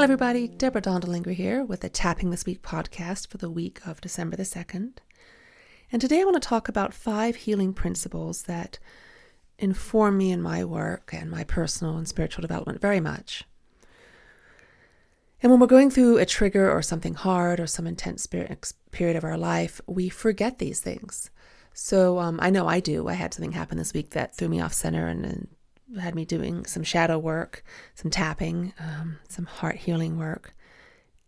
Hello everybody, Deborah Donndelinger here with the Tapping This Week podcast for the week of December the 2nd. And today I want to talk about 5 healing principles that inform me in my work and my personal and spiritual development very much. And when we're going through a trigger or something hard or some intense period of our life, we forget these things. So I know I do. I had something happen this week that threw me off center and had me doing some shadow work, some tapping, some heart healing work.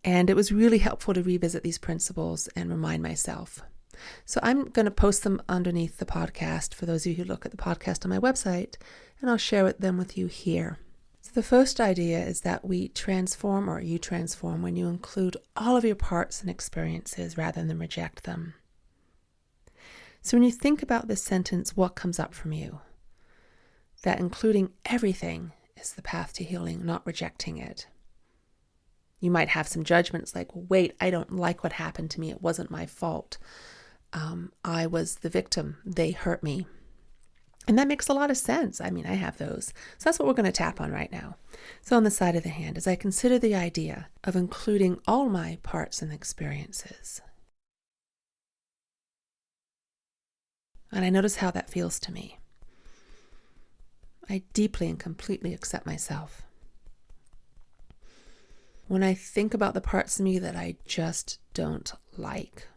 And it was really helpful to revisit these principles and remind myself. So I'm going to post them underneath the podcast for those of you who look at the podcast on my website, and I'll share them with you here. So the first idea is that we transform, or you transform, when you include all of your parts and experiences rather than reject them. So when you think about this sentence, what comes up from you? That including everything is the path to healing, not rejecting it. You might have some judgments like, wait, I don't like what happened to me. It wasn't my fault. I was the victim. They hurt me. And that makes a lot of sense. I mean, I have those. So that's what we're going to tap on right now. So on the side of the hand, as I consider the idea of including all my parts and experiences. And I notice how that feels to me. I deeply and completely accept myself. When I think about the parts of me that I just don't like,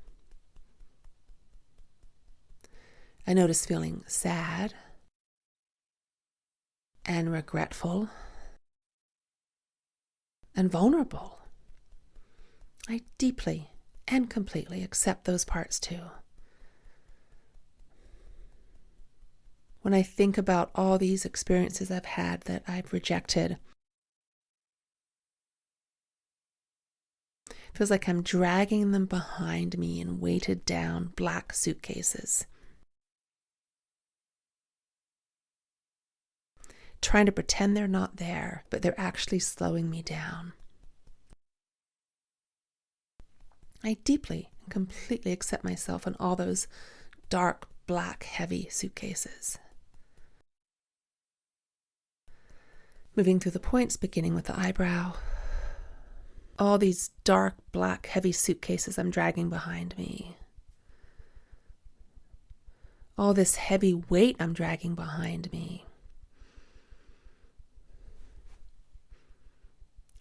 I notice feeling sad and regretful and vulnerable. I deeply and completely accept those parts too. When I think about all these experiences I've had that I've rejected, it feels like I'm dragging them behind me in weighted down black suitcases. Trying to pretend they're not there, but they're actually slowing me down. I deeply and completely accept myself in all those dark, black, heavy suitcases. Moving through the points, beginning with the eyebrow. All these dark, black, heavy suitcases I'm dragging behind me. All this heavy weight I'm dragging behind me.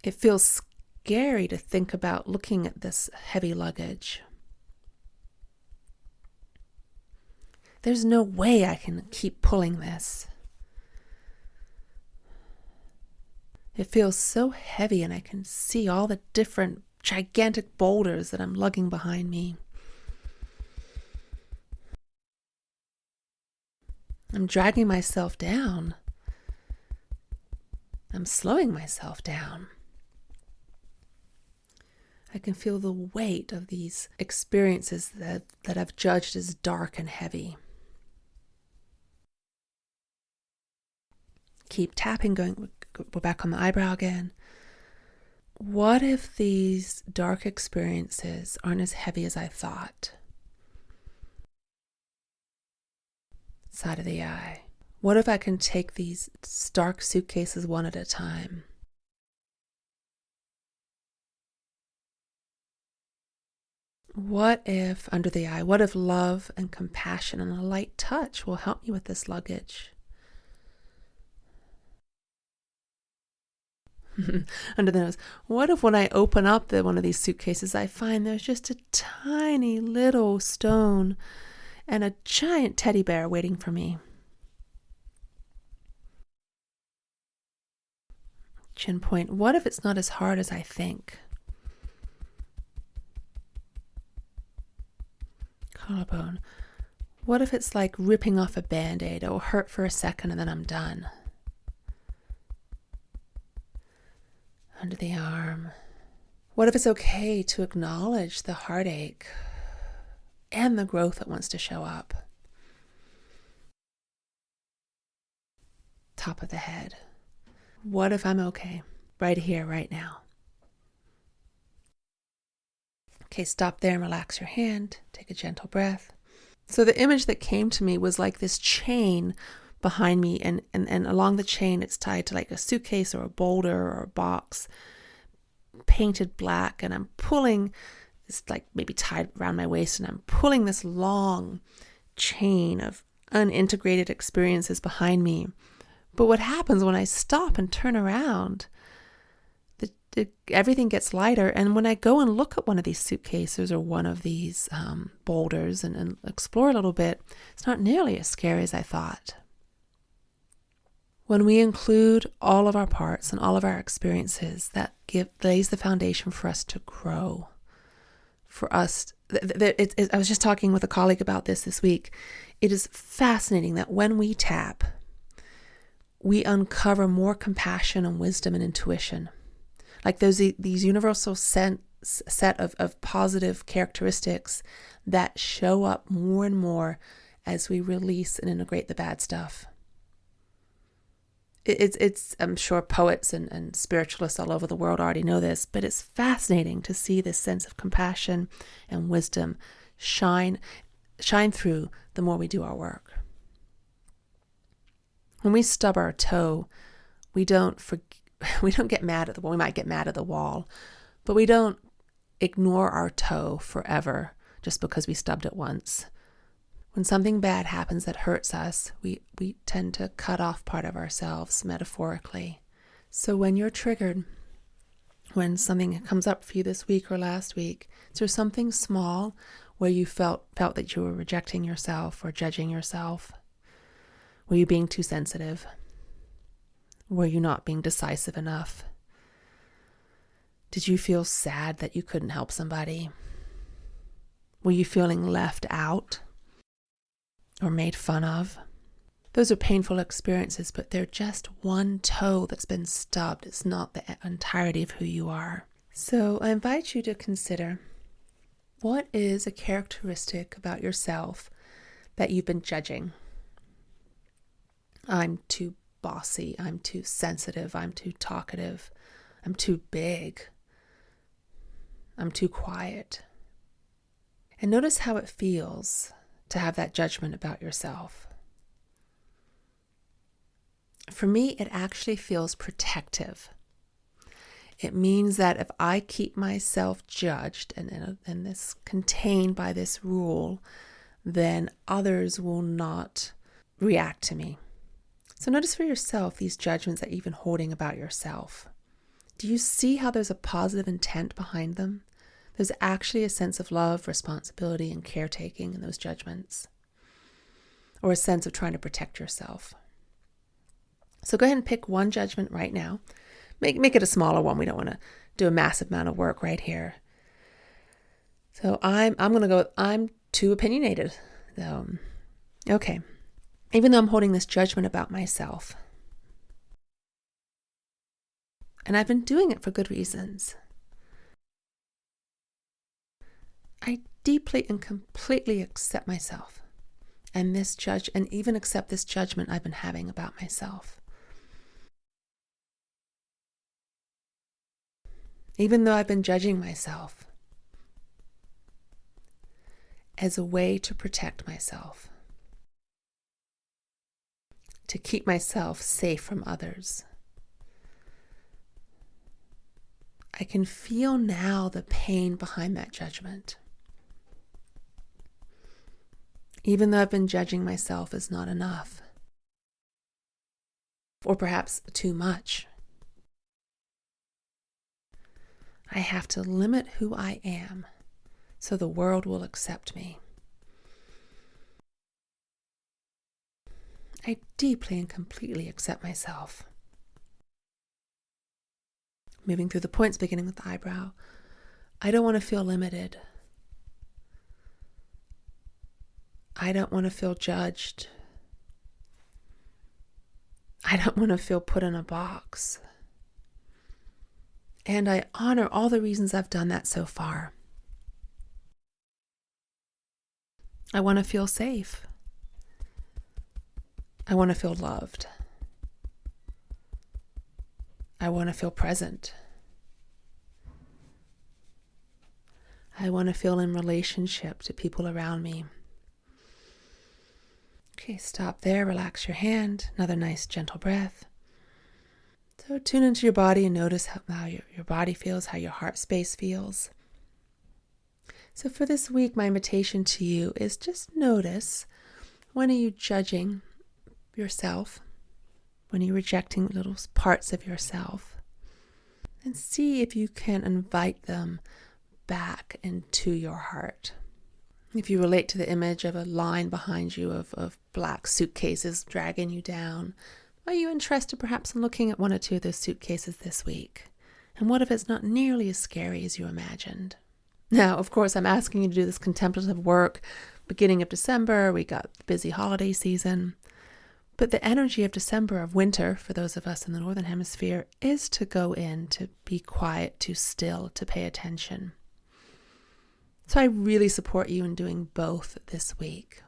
It feels scary to think about looking at this heavy luggage. There's no way I can keep pulling this. It feels so heavy, and I can see all the different gigantic boulders that I'm lugging behind me. I'm dragging myself down. I'm slowing myself down. I can feel the weight of these experiences that I've judged as dark and heavy. Keep tapping, we're back on the eyebrow again. What if these dark experiences aren't as heavy as I thought? Side of the eye. What if I can take these dark suitcases one at a time? What if, under the eye, what if love and compassion and a light touch will help me with this luggage? Under the nose. What if when I open up one of these suitcases, I find there's just a tiny little stone and a giant teddy bear waiting for me? Chin point. What if it's not as hard as I think? Collarbone. What if it's like ripping off a Band-Aid? It will hurt for a second and then I'm done. Under the arm. What if it's okay to acknowledge the heartache and the growth that wants to show up? Top of the head. What if I'm okay right here, right now? Okay, stop there and relax your hand. Take a gentle breath. So the image that came to me was like this chain behind me, and along the chain it's tied to like a suitcase or a boulder or a box. painted black, and I'm pulling, it's like maybe tied around my waist, and I'm pulling this long chain of unintegrated experiences behind me. But what happens when I stop and turn around? Everything gets lighter. And when I go and look at one of these suitcases or one of these boulders and explore a little bit, it's not nearly as scary as I thought. When we include all of our parts and all of our experiences, that lays the foundation for us to grow. For us, I was just talking with a colleague about this week. It is fascinating that when we tap, we uncover more compassion and wisdom and intuition. Like these universal set of positive characteristics that show up more and more as we release and integrate the bad stuff. It's I'm sure poets and spiritualists all over the world already know this, but it's fascinating to see this sense of compassion and wisdom shine through the more we do our work. When we stub our toe, we don't get mad at the wall. We might get mad at the wall, but we don't ignore our toe forever just because we stubbed it once. When something bad happens that hurts us, we tend to cut off part of ourselves metaphorically. So when you're triggered, when something comes up for you this week or last week, is there something small where you felt that you were rejecting yourself or judging yourself? Were you being too sensitive? Were you not being decisive enough? Did you feel sad that you couldn't help somebody? Were you feeling left out or made fun of? Those are painful experiences, but they're just one toe that's been stubbed. It's not the entirety of who you are. So I invite you to consider, what is a characteristic about yourself that you've been judging? I'm too bossy, I'm too sensitive, I'm too talkative, I'm too big, I'm too quiet. And notice how it feels to have that judgment about yourself. For me, it actually feels protective. It means that if I keep myself judged and this contained by this rule, then others will not react to me. So notice for yourself these judgments that you've been holding about yourself. Do you see how there's a positive intent behind them? There's actually a sense of love, responsibility, and caretaking in those judgments, or a sense of trying to protect yourself. So go ahead and pick one judgment right now. Make it a smaller one. We don't want to do a massive amount of work right here. So I'm going to go with, I'm too opinionated. Okay. Even though I'm holding this judgment about myself, and I've been doing it for good reasons, I deeply and completely accept myself and even accept this judgment I've been having about myself. Even though I've been judging myself as a way to protect myself, to keep myself safe from others. I can feel now the pain behind that judgment. Even though I've been judging myself as not enough, or perhaps too much, I have to limit who I am so the world will accept me. I deeply and completely accept myself. Moving through the points, beginning with the eyebrow. I don't want to feel limited. I don't want to feel judged. I don't want to feel put in a box. And I honor all the reasons I've done that so far. I want to feel safe. I want to feel loved. I want to feel present. I want to feel in relationship to people around me. Okay, stop there. Relax your hand. Another nice gentle breath. So tune into your body and notice how your body feels, how your heart space feels. So for this week, my invitation to you is just notice, when are you judging yourself? When are you rejecting little parts of yourself? And see if you can invite them back into your heart. If you relate to the image of a line behind you of black suitcases dragging you down, are you interested perhaps in looking at one or two of those suitcases this week? And what if it's not nearly as scary as you imagined? Now, of course, I'm asking you to do this contemplative work beginning of December. We got the busy holiday season. But the energy of December, of winter, for those of us in the Northern Hemisphere, is to go in, to be quiet, to still, to pay attention. So I really support you in doing both this week,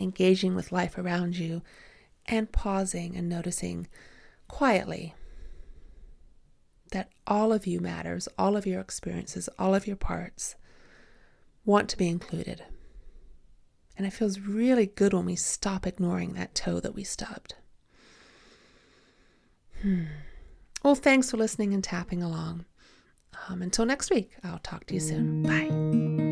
engaging with life around you and pausing and noticing quietly that all of you matters, all of your experiences, all of your parts want to be included. And it feels really good when we stop ignoring that toe that we stubbed. Well, thanks for listening and tapping along. Until next week, I'll talk to you soon. Bye.